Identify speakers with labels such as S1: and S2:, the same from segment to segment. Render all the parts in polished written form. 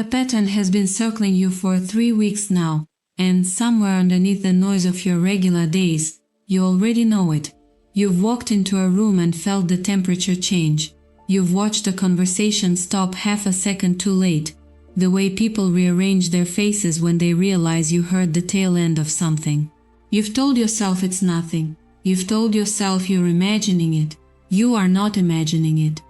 S1: A pattern has been circling you for 3 weeks now, and somewhere underneath the noise of your regular days, you already know it. You've walked into a room and felt the temperature change. You've watched a conversation stop half a second too late, the way people rearrange their faces when they realize you heard the tail end of something. You've told yourself it's nothing. You've told yourself you're imagining it. You are not imagining it.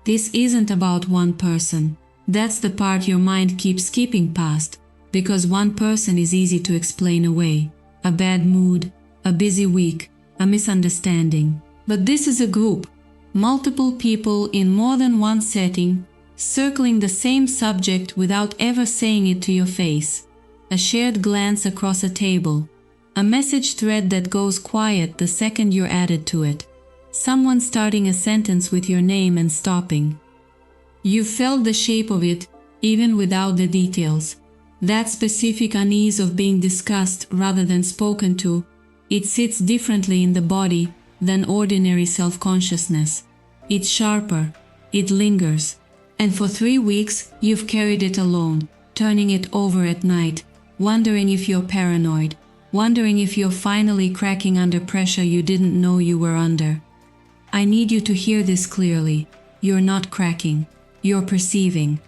S1: This isn't about one person. That's the part your mind keeps skipping past, because one person is easy to explain away. A bad mood, a busy week, a misunderstanding. But this is a group. Multiple people in more than one setting, circling the same subject without ever saying it to your face. A shared glance across a table. A message thread that goes quiet the second you're added to it. Someone starting a sentence with your name and stopping. You felt the shape of it, even without the details. That specific unease of being discussed rather than spoken to, it sits differently in the body than ordinary self-consciousness. It's sharper, it lingers, and for 3 weeks you've carried it alone, turning it over at night, wondering if you're paranoid, wondering if you're finally cracking under pressure you didn't know you were under. I need you to hear this clearly. You're not cracking, you're perceiving.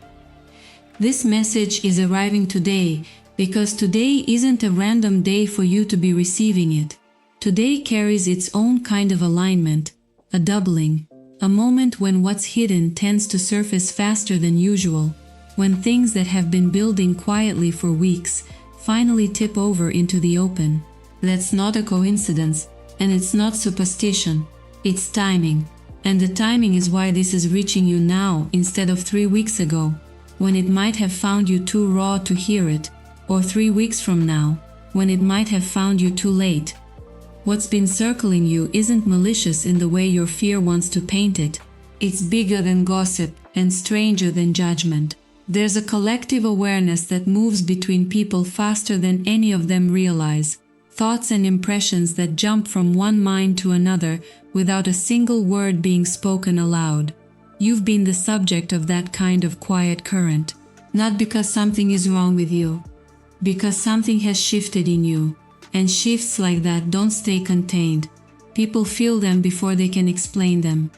S1: This message is arriving today because today isn't a random day for you to be receiving it. Today carries its own kind of alignment, a doubling, a moment when what's hidden tends to surface faster than usual, when things that have been building quietly for weeks finally tip over into the open. That's not a coincidence, and it's not superstition, it's timing. And the timing is why this is reaching you now instead of 3 weeks ago, when it might have found you too raw to hear it, or 3 weeks from now, when it might have found you too late. What's been circling you isn't malicious in the way your fear wants to paint it. It's bigger than gossip and stranger than judgment. There's a collective awareness that moves between people faster than any of them realize. Thoughts and impressions that jump from one mind to another without a single word being spoken aloud. You've been the subject of that kind of quiet current, not because something is wrong with you, because something has shifted in you, and shifts like that don't stay contained. People feel them before they can explain them.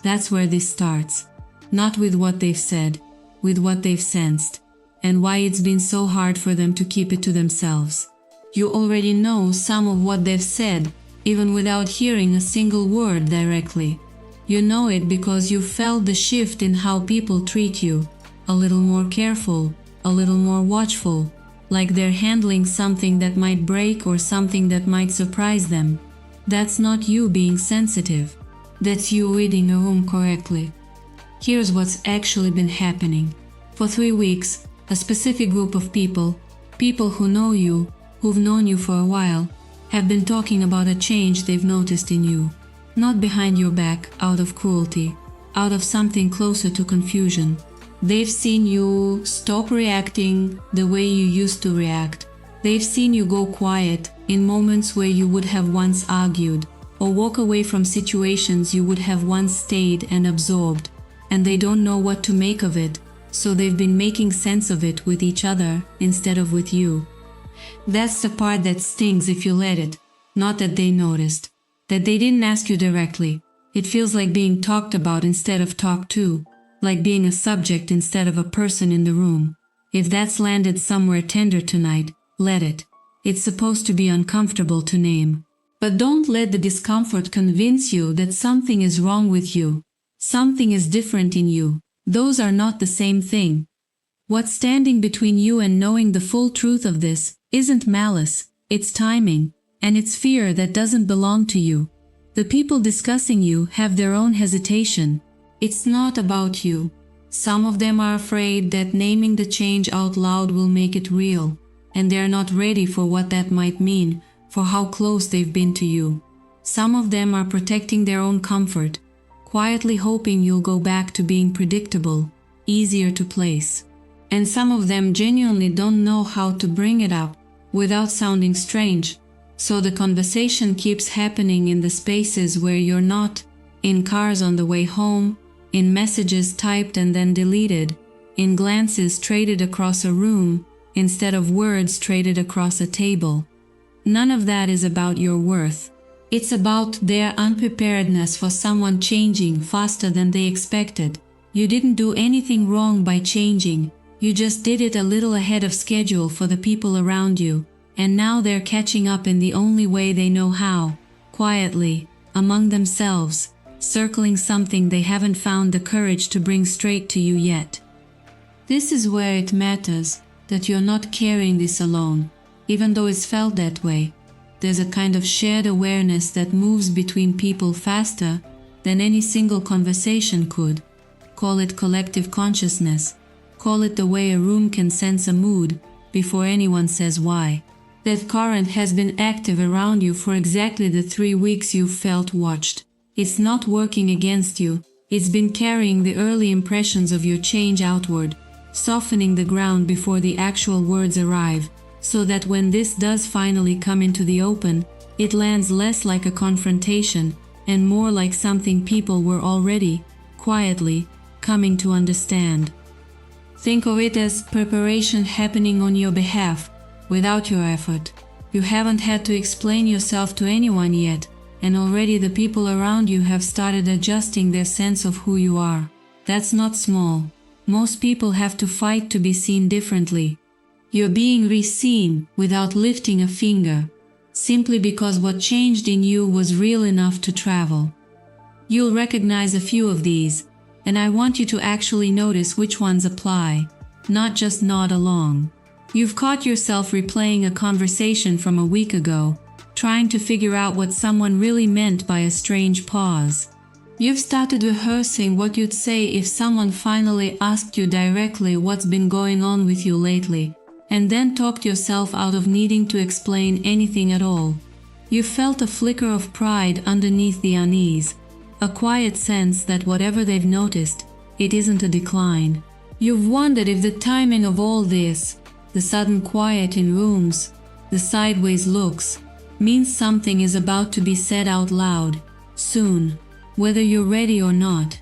S1: That's where this starts, not with what they've said, with what they've sensed, and why it's been so hard for them to keep it to themselves. You already know some of what they've said, even without hearing a single word directly. You know it because you felt the shift in how people treat you, a little more careful, a little more watchful, like they're handling something that might break or something that might surprise them. That's not you being sensitive. That's you reading a room correctly. Here's what's actually been happening. For 3 weeks, a specific group of people who know you, who've known you for a while, have been talking about a change they've noticed in you. Not behind your back, out of cruelty, out of something closer to confusion. They've seen you stop reacting the way you used to react. They've seen you go quiet in moments where you would have once argued, or walk away from situations you would have once stayed and absorbed, and they don't know what to make of it, so they've been making sense of it with each other instead of with you. That's the part that stings if you let it, not that they noticed, that they didn't ask you directly. It feels like being talked about instead of talked to, like being a subject instead of a person in the room. If that's landed somewhere tender tonight, let it. It's supposed to be uncomfortable to name. But don't let the discomfort convince you that something is wrong with you. Something is different in you. Those are not the same thing. What's standing between you and knowing the full truth of this isn't malice, it's timing, and it's fear that doesn't belong to you. The people discussing you have their own hesitation. It's not about you. Some of them are afraid that naming the change out loud will make it real, and they're not ready for what that might mean, for how close they've been to you. Some of them are protecting their own comfort, quietly hoping you'll go back to being predictable, easier to place. And some of them genuinely don't know how to bring it up without sounding strange, so the conversation keeps happening in the spaces where you're not, in cars on the way home, in messages typed and then deleted, in glances traded across a room, instead of words traded across a table. None of that is about your worth. It's about their unpreparedness for someone changing faster than they expected. You didn't do anything wrong by changing, you just did it a little ahead of schedule for the people around you, and now they're catching up in the only way they know how, quietly, among themselves, circling something they haven't found the courage to bring straight to you yet. This is where it matters that you're not carrying this alone, even though it's felt that way. There's a kind of shared awareness that moves between people faster than any single conversation could. Call it collective consciousness. Call it the way a room can sense a mood before anyone says why. That current has been active around you for exactly the 3 weeks you've felt watched. It's not working against you. It's been carrying the early impressions of your change outward, softening the ground before the actual words arrive, so that when this does finally come into the open, it lands less like a confrontation and more like something people were already, quietly, coming to understand. Think of it as preparation happening on your behalf, without your effort. You haven't had to explain yourself to anyone yet, and already the people around you have started adjusting their sense of who you are. That's not small. Most people have to fight to be seen differently. You're being re-seen without lifting a finger, simply because what changed in you was real enough to travel. You'll recognize a few of these, and I want you to actually notice which ones apply, not just nod along. You've caught yourself replaying a conversation from a week ago, trying to figure out what someone really meant by a strange pause. You've started rehearsing what you'd say if someone finally asked you directly what's been going on with you lately, and then talked yourself out of needing to explain anything at all. You felt a flicker of pride underneath the unease, a quiet sense that whatever they've noticed, it isn't a decline. You've wondered if the timing of all this, the sudden quiet in rooms, the sideways looks, means something is about to be said out loud, soon, whether you're ready or not.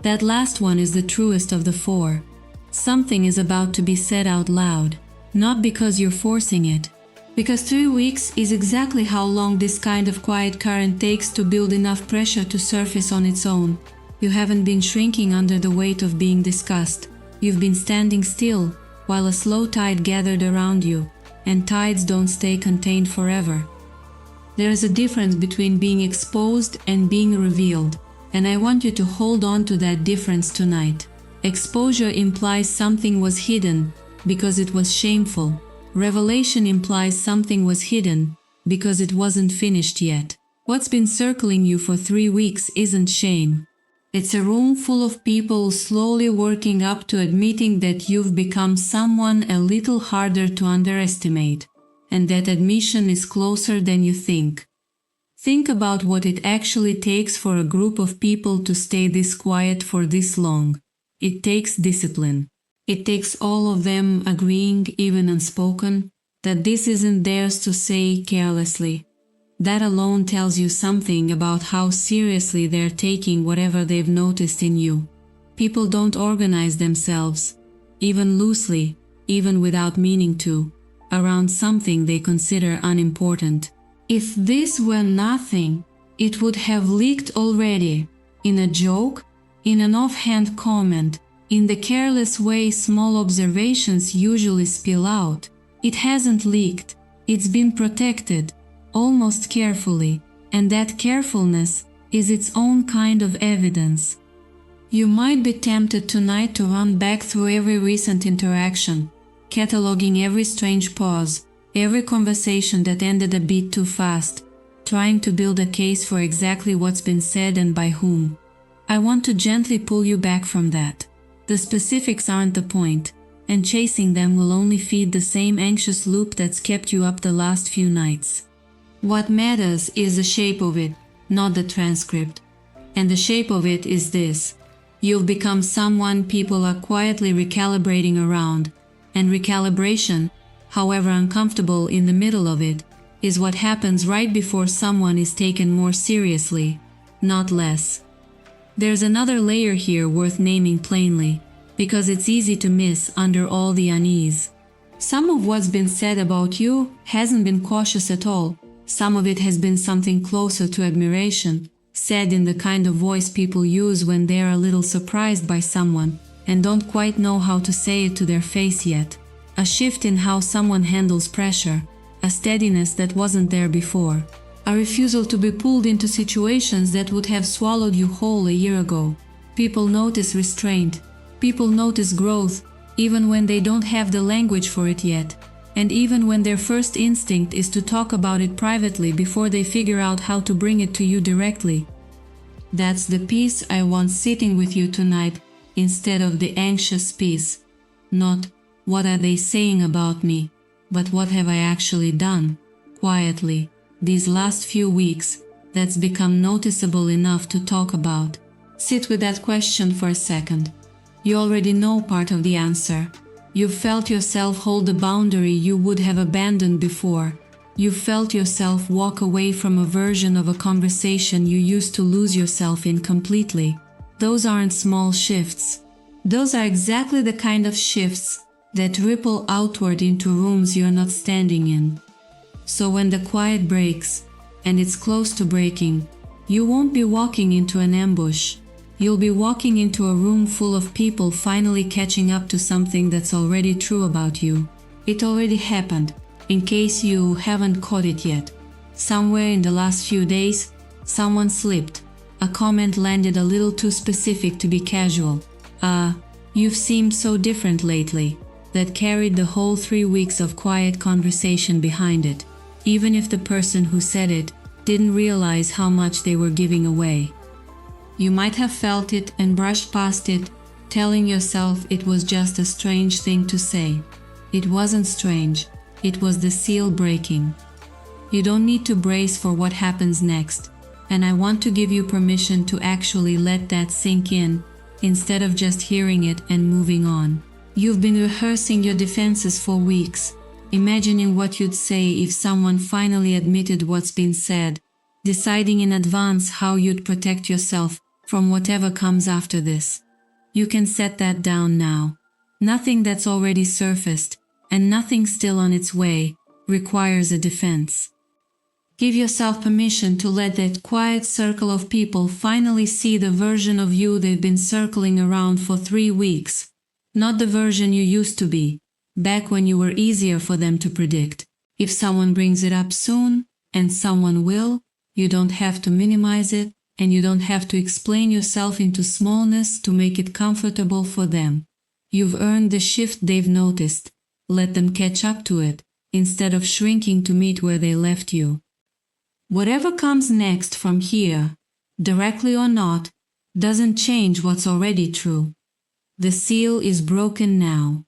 S1: That last one is the truest of the four. Something is about to be said out loud, not because you're forcing it, because 3 weeks is exactly how long this kind of quiet current takes to build enough pressure to surface on its own. You haven't been shrinking under the weight of being discussed. You've been standing still while a slow tide gathered around you, and tides don't stay contained forever. There is a difference between being exposed and being revealed, and I want you to hold on to that difference tonight. Exposure implies something was hidden because it was shameful. Revelation implies something was hidden because it wasn't finished yet. What's been circling you for 3 weeks isn't shame. It's a room full of people slowly working up to admitting that you've become someone a little harder to underestimate, and that admission is closer than you think. Think about what it actually takes for a group of people to stay this quiet for this long. It takes discipline. It takes all of them agreeing, even unspoken, that this isn't theirs to say carelessly. That alone tells you something about how seriously they're taking whatever they've noticed in you. People don't organize themselves, even loosely, even without meaning to, around something they consider unimportant. If this were nothing, it would have leaked already, in a joke, in an offhand comment, in the careless way small observations usually spill out. It hasn't leaked, it's been protected, almost carefully, and that carefulness is its own kind of evidence. You might be tempted tonight to run back through every recent interaction, cataloging every strange pause, every conversation that ended a bit too fast, trying to build a case for exactly what's been said and by whom. I want to gently pull you back from that. The specifics aren't the point, and chasing them will only feed the same anxious loop that's kept you up the last few nights. What matters is the shape of it, not the transcript. And the shape of it is this: you've become someone people are quietly recalibrating around, and recalibration, however uncomfortable in the middle of it, is what happens right before someone is taken more seriously, not less. There's another layer here worth naming plainly. because it's easy to miss under all the unease. Some of what's been said about you hasn't been cautious at all. Some of it has been something closer to admiration, said in the kind of voice people use when they're a little surprised by someone and don't quite know how to say it to their face yet. A shift in how someone handles pressure, a steadiness that wasn't there before. A refusal to be pulled into situations that would have swallowed you whole a year ago. People notice restraint. People notice growth, even when they don't have the language for it yet, and even when their first instinct is to talk about it privately before they figure out how to bring it to you directly. That's the peace I want sitting with you tonight, instead of the anxious peace. Not, what are they saying about me, but what have I actually done, quietly, these last few weeks, that's become noticeable enough to talk about. Sit with that question for a second. You already know part of the answer. You've felt yourself hold a boundary you would have abandoned before. You've felt yourself walk away from a version of a conversation you used to lose yourself in completely. Those aren't small shifts. Those are exactly the kind of shifts that ripple outward into rooms you're not standing in. So when the quiet breaks, and it's close to breaking, you won't be walking into an ambush. You'll be walking into a room full of people finally catching up to something that's already true about you. It already happened, in case you haven't caught it yet. Somewhere in the last few days, someone slipped. A comment landed a little too specific to be casual. You've seemed so different lately, that carried the whole 3 weeks of quiet conversation behind it, even if the person who said it didn't realize how much they were giving away. You might have felt it and brushed past it, telling yourself it was just a strange thing to say. It wasn't strange, it was the seal breaking. You don't need to brace for what happens next, and I want to give you permission to actually let that sink in, instead of just hearing it and moving on. You've been rehearsing your defenses for weeks, imagining what you'd say if someone finally admitted what's been said, deciding in advance how you'd protect yourself from whatever comes after this. You can set that down now. Nothing that's already surfaced, and nothing still on its way, requires a defense. Give yourself permission to let that quiet circle of people finally see the version of you they've been circling around for 3 weeks. Not the version you used to be, back when you were easier for them to predict. If someone brings it up soon, and someone will, you don't have to minimize it, and you don't have to explain yourself into smallness to make it comfortable for them. You've earned the shift they've noticed. Let them catch up to it, instead of shrinking to meet where they left you. Whatever comes next from here, directly or not, doesn't change what's already true. The seal is broken now.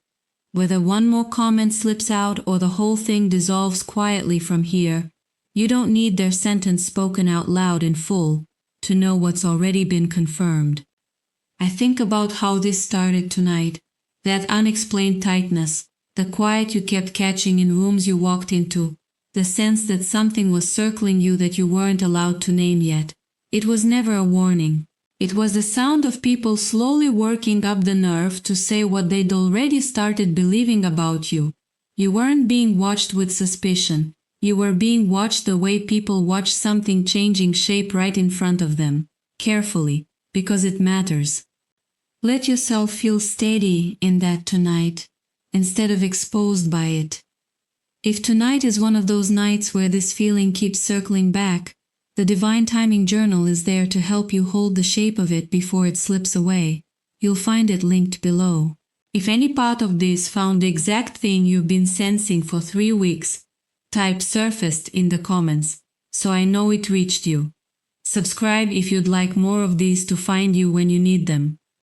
S1: Whether one more comment slips out or the whole thing dissolves quietly from here, you don't need their sentence spoken out loud in full to know what's already been confirmed. I think about how this started tonight, that unexplained tightness, the quiet you kept catching in rooms you walked into, the sense that something was circling you that you weren't allowed to name yet. It was never a warning. It was the sound of people slowly working up the nerve to say what they'd already started believing about you. You weren't being watched with suspicion. You were being watched the way people watch something changing shape right in front of them, carefully, because it matters. Let yourself feel steady in that tonight, instead of exposed by it. If tonight is one of those nights where this feeling keeps circling back, the Divine Timing Journal is there to help you hold the shape of it before it slips away. You'll find it linked below. If any part of this found the exact thing you've been sensing for 3 weeks, type surfaced in the comments, so I know it reached you. Subscribe if you'd like more of these to find you when you need them.